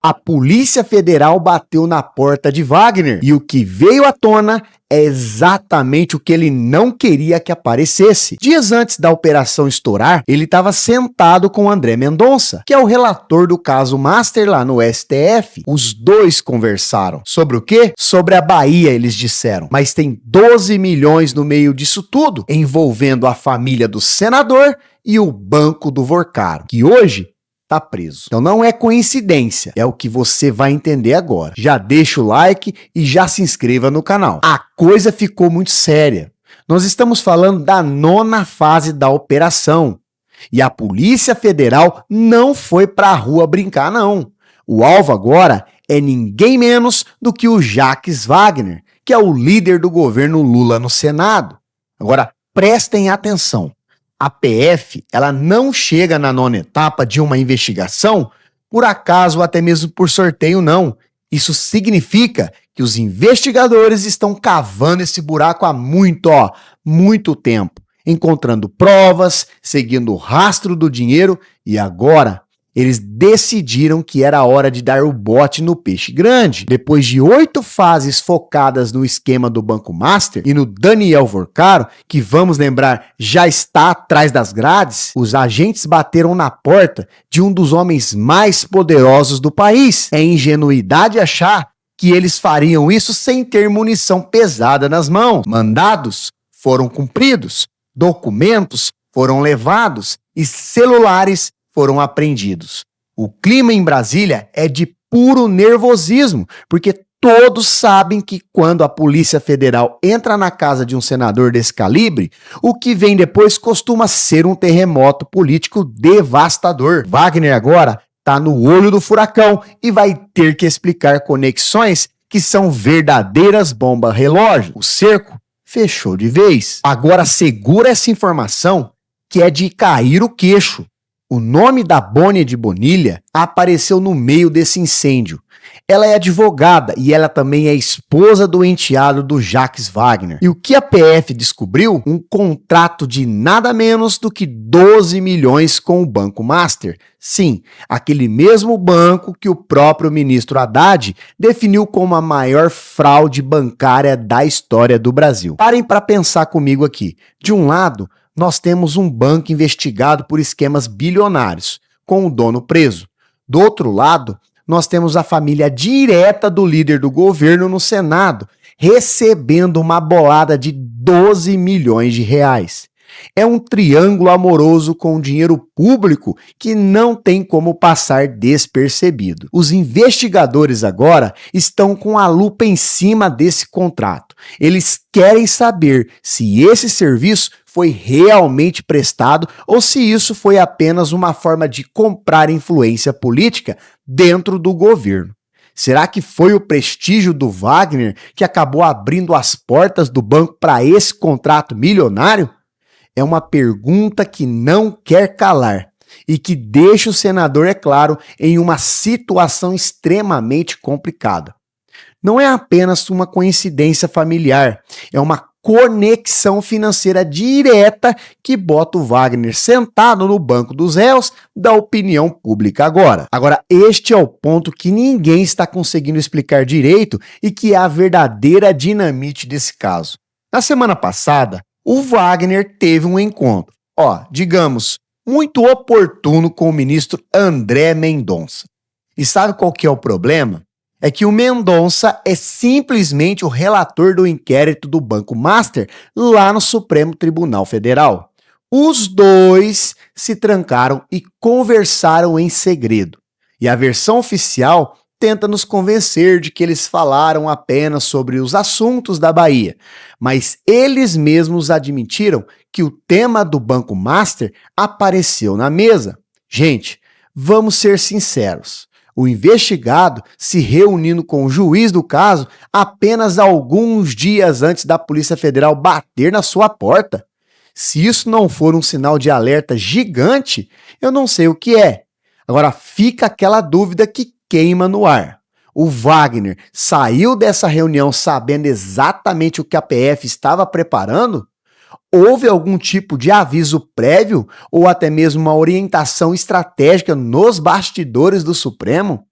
A Polícia Federal bateu na porta de Wagner e o que veio à tona é exatamente o que ele não queria que aparecesse. Dias antes da operação estourar, ele estava sentado com André Mendonça, que é o relator do caso Master lá no STF. Os dois conversaram. Sobre o quê? Sobre a Bahia, eles disseram. Mas tem 12 milhões no meio disso tudo, envolvendo a família do senador e o banco do Vorcaro, que hoje tá preso. Então não é coincidência, é o que você vai entender agora. Já deixa o like e já se inscreva no canal. A coisa ficou muito séria. Nós estamos falando da 9ª fase da operação. E a Polícia Federal não foi pra rua brincar, não. O alvo agora é ninguém menos do que o Jacques Wagner, que é o líder do governo Lula no Senado. Agora, prestem atenção. A PF, ela não chega na 9ª etapa de uma investigação por acaso ou até mesmo por sorteio, não. Isso significa que os investigadores estão cavando esse buraco há muito tempo, encontrando provas, seguindo o rastro do dinheiro e agora eles decidiram que era hora de dar o bote no peixe grande. Depois de 8 fases focadas no esquema do Banco Master e no Daniel Vorcaro, que vamos lembrar já está atrás das grades, os agentes bateram na porta de um dos homens mais poderosos do país. É ingenuidade achar que eles fariam isso sem ter munição pesada nas mãos. Mandados foram cumpridos, documentos foram levados e celulares foram apreendidos. O clima em Brasília é de puro nervosismo, porque todos sabem que quando a Polícia Federal entra na casa de um senador desse calibre, o que vem depois costuma ser um terremoto político devastador. Wagner agora está no olho do furacão e vai ter que explicar conexões que são verdadeiras bombas relógio. O cerco fechou de vez. Agora segura essa informação que é de cair o queixo. O nome da Bônia de Bonilha apareceu no meio desse incêndio. Ela é advogada e ela também é esposa do enteado do Jacques Wagner. E o que a PF descobriu? Um contrato de nada menos do que 12 milhões com o Banco Master. Sim, aquele mesmo banco que o próprio ministro Haddad definiu como a maior fraude bancária da história do Brasil. Parem para pensar comigo aqui. De um lado, nós temos um banco investigado por esquemas bilionários, com o dono preso. Do outro lado, nós temos a família direta do líder do governo no Senado, recebendo uma bolada de 12 milhões de reais. É um triângulo amoroso com dinheiro público que não tem como passar despercebido. Os investigadores agora estão com a lupa em cima desse contrato. Eles querem saber se esse serviço foi realmente prestado ou se isso foi apenas uma forma de comprar influência política dentro do governo. Será que foi o prestígio do Wagner que acabou abrindo as portas do banco para esse contrato milionário? É uma pergunta que não quer calar e que deixa o senador, é claro, em uma situação extremamente complicada. Não é apenas uma coincidência familiar, é uma conexão financeira direta que bota o Wagner sentado no banco dos réus da opinião pública agora. Agora, este é o ponto que ninguém está conseguindo explicar direito e que é a verdadeira dinamite desse caso. Na semana passada, o Wagner teve um encontro, digamos, muito oportuno com o ministro André Mendonça. E sabe qual que é o problema? É que o Mendonça é simplesmente o relator do inquérito do Banco Master lá no Supremo Tribunal Federal. Os dois se trancaram e conversaram em segredo. E a versão oficial tenta nos convencer de que eles falaram apenas sobre os assuntos da Bahia, mas eles mesmos admitiram que o tema do Banco Master apareceu na mesa. Gente, vamos ser sinceros. O investigado se reunindo com o juiz do caso apenas alguns dias antes da Polícia Federal bater na sua porta. Se isso não for um sinal de alerta gigante, eu não sei o que é. Agora fica aquela dúvida que queima no ar. O Wagner saiu dessa reunião sabendo exatamente o que a PF estava preparando? Houve algum tipo de aviso prévio ou até mesmo uma orientação estratégica nos bastidores do Supremo?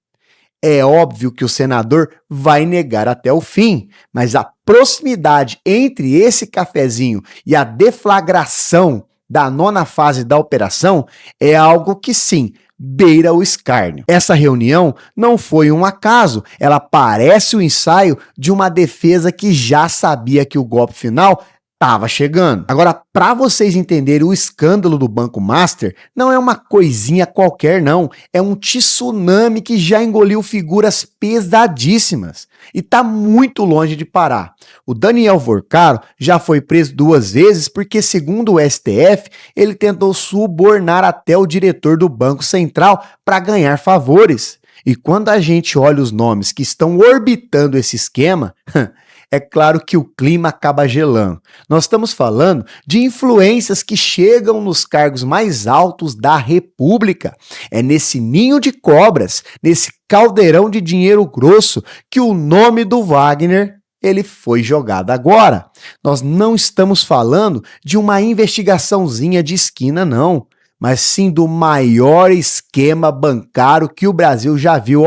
É óbvio que o senador vai negar até o fim, mas a proximidade entre esse cafezinho e a deflagração da nona fase da operação é algo que sim, beira o escárnio. Essa reunião não foi um acaso, ela parece o ensaio de uma defesa que já sabia que o golpe final estava chegando. Agora, para vocês entenderem o escândalo do Banco Master, não é uma coisinha qualquer não, é um tsunami que já engoliu figuras pesadíssimas e está muito longe de parar. O Daniel Vorcaro já foi preso 2 vezes porque, segundo o STF, ele tentou subornar até o diretor do Banco Central para ganhar favores. E quando a gente olha os nomes que estão orbitando esse esquema, é claro que o clima acaba gelando. Nós estamos falando de influências que chegam nos cargos mais altos da República. É nesse ninho de cobras, nesse caldeirão de dinheiro grosso, que o nome do Wagner ele foi jogado agora. Nós não estamos falando de uma investigaçãozinha de esquina, não, mas sim do maior esquema bancário que o Brasil já viu,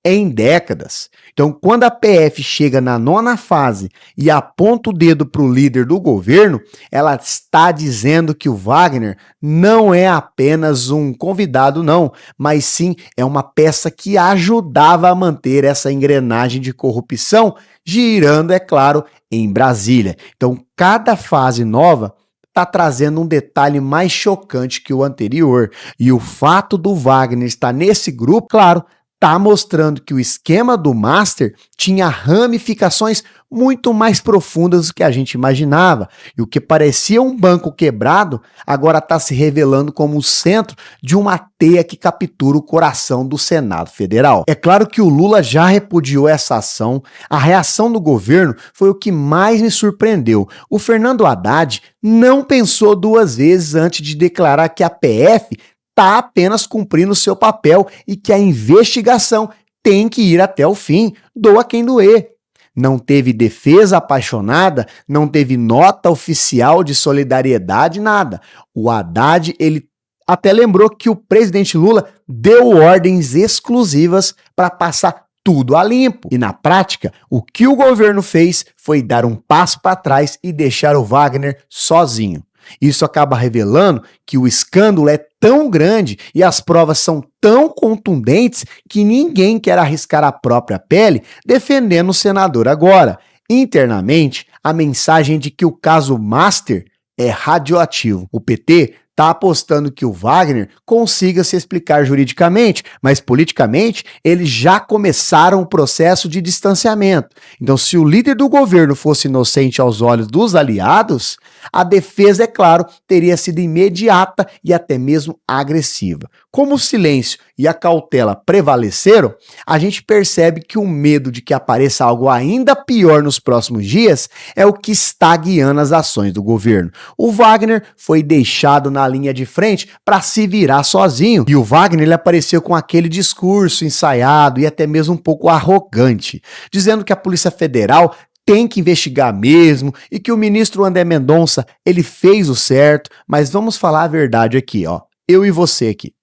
em décadas. Então, quando a PF chega na nona fase e aponta o dedo para o líder do governo, ela está dizendo que o Wagner não é apenas um convidado, não, mas sim é uma peça que ajudava a manter essa engrenagem de corrupção girando, é claro, em Brasília. Então, cada fase nova está trazendo um detalhe mais chocante que o anterior. E o fato do Wagner estar nesse grupo, claro, está mostrando que o esquema do Master tinha ramificações muito mais profundas do que a gente imaginava. E o que parecia um banco quebrado, agora está se revelando como o centro de uma teia que captura o coração do Senado Federal. É claro que o Lula já repudiou essa ação, a reação do governo foi o que mais me surpreendeu. O Fernando Haddad não pensou 2 vezes antes de declarar que a PF está apenas cumprindo seu papel e que a investigação tem que ir até o fim, doa quem doer. Não teve defesa apaixonada, não teve nota oficial de solidariedade, nada. O Haddad, ele até lembrou que o presidente Lula deu ordens exclusivas para passar tudo a limpo. E na prática, o que o governo fez foi dar um passo para trás e deixar o Wagner sozinho. Isso acaba revelando que o escândalo é tão grande e as provas são tão contundentes que ninguém quer arriscar a própria pele defendendo o senador agora. Internamente, a mensagem de que o caso Master é radioativo. O PT está apostando que o Wagner consiga se explicar juridicamente, mas politicamente eles já começaram o processo de distanciamento. Então, se o líder do governo fosse inocente aos olhos dos aliados, a defesa, é claro, teria sido imediata e até mesmo agressiva. Como o silêncio e a cautela prevaleceram, a gente percebe que o medo de que apareça algo ainda pior nos próximos dias é o que está guiando as ações do governo. O Wagner foi deixado na linha de frente para se virar sozinho. E o Wagner ele apareceu com aquele discurso ensaiado e até mesmo um pouco arrogante, dizendo que a Polícia Federal tem que investigar mesmo e que o ministro André Mendonça ele fez o certo, mas vamos falar a verdade aqui, eu e você aqui.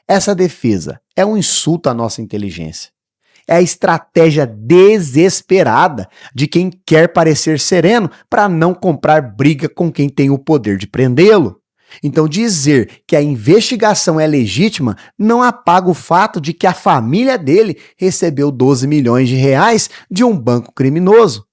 Essa defesa é um insulto à nossa inteligência. É a estratégia desesperada de quem quer parecer sereno para não comprar briga com quem tem o poder de prendê-lo. Então, dizer que a investigação é legítima não apaga o fato de que a família dele recebeu 12 milhões de reais de um banco criminoso.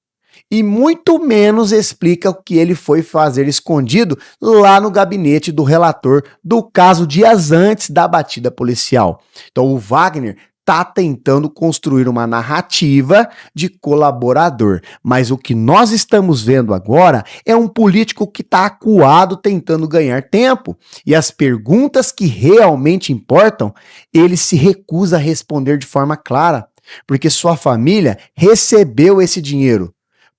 E muito menos explica o que ele foi fazer escondido lá no gabinete do relator do caso dias antes da batida policial. Então, o Wagner está tentando construir uma narrativa de colaborador, mas o que nós estamos vendo agora é um político que está acuado tentando ganhar tempo, e as perguntas que realmente importam, ele se recusa a responder de forma clara, porque sua família recebeu esse dinheiro.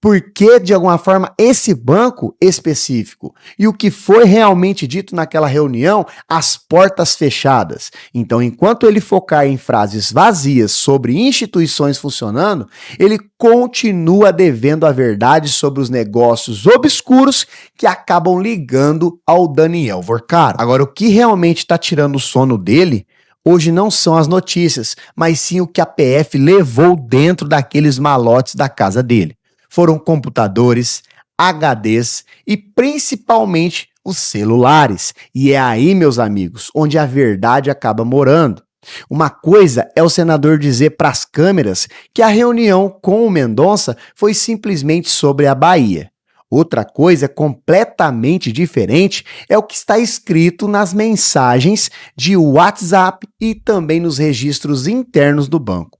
Por que, de alguma forma, esse banco específico? E o que foi realmente dito naquela reunião, as portas fechadas. Então, enquanto ele focar em frases vazias sobre instituições funcionando, ele continua devendo a verdade sobre os negócios obscuros que acabam ligando ao Daniel Vorcaro. Agora, o que realmente está tirando o sono dele, hoje não são as notícias, mas sim o que a PF levou dentro daqueles malotes da casa dele. Foram computadores, HDs e principalmente os celulares. E é aí, meus amigos, onde a verdade acaba morando. Uma coisa é o senador dizer para as câmeras que a reunião com o Mendonça foi simplesmente sobre a Bahia. Outra coisa completamente diferente é o que está escrito nas mensagens de WhatsApp e também nos registros internos do banco.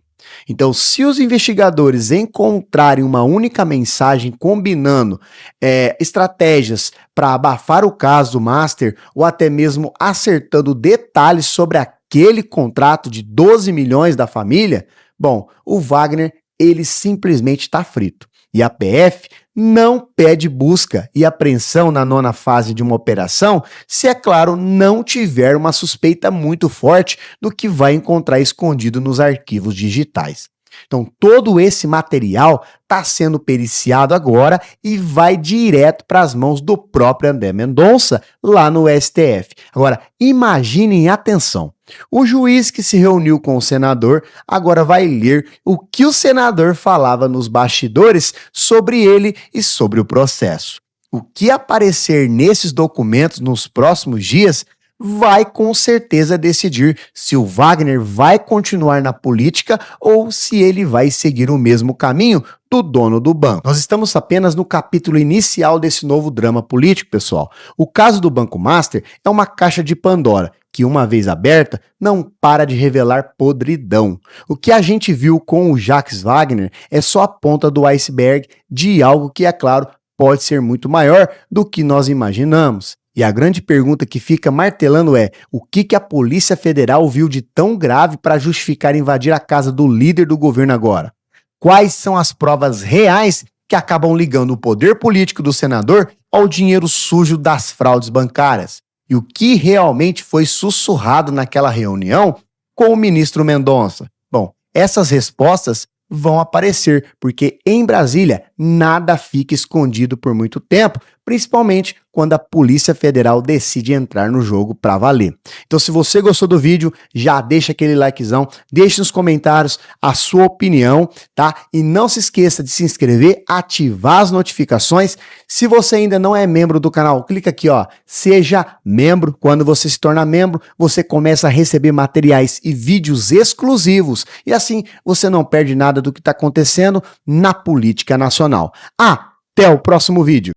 Então, se os investigadores encontrarem uma única mensagem combinando estratégias para abafar o caso do Master ou até mesmo acertando detalhes sobre aquele contrato de 12 milhões da família, bom, o Wagner, ele simplesmente está frito. E a PF não pede busca e apreensão na 9ª fase de uma operação se, é claro, não tiver uma suspeita muito forte do que vai encontrar escondido nos arquivos digitais. Então, todo esse material está sendo periciado agora e vai direto para as mãos do próprio André Mendonça lá no STF. Agora, imaginem, atenção, o juiz que se reuniu com o senador agora vai ler o que o senador falava nos bastidores sobre ele e sobre o processo. O que aparecer nesses documentos nos próximos dias vai com certeza decidir se o Wagner vai continuar na política ou se ele vai seguir o mesmo caminho do dono do banco. Nós estamos apenas no capítulo inicial desse novo drama político, pessoal. O caso do Banco Master é uma caixa de Pandora que, uma vez aberta, não para de revelar podridão. O que a gente viu com o Jacques Wagner é só a ponta do iceberg de algo que, é claro, pode ser muito maior do que nós imaginamos. E a grande pergunta que fica martelando é: o que a Polícia Federal viu de tão grave para justificar invadir a casa do líder do governo agora? Quais são as provas reais que acabam ligando o poder político do senador ao dinheiro sujo das fraudes bancárias? E o que realmente foi sussurrado naquela reunião com o ministro Mendonça? Bom, essas respostas vão aparecer, porque em Brasília nada fica escondido por muito tempo, principalmente quando a Polícia Federal decide entrar no jogo para valer. Então, se você gostou do vídeo, já deixa aquele likezão, deixe nos comentários a sua opinião, tá? E não se esqueça de se inscrever, ativar as notificações. Se você ainda não é membro do canal, clica aqui, ó, seja membro. Quando você se torna membro, você começa a receber materiais e vídeos exclusivos. E assim, você não perde nada do que está acontecendo na política nacional. Até o próximo vídeo.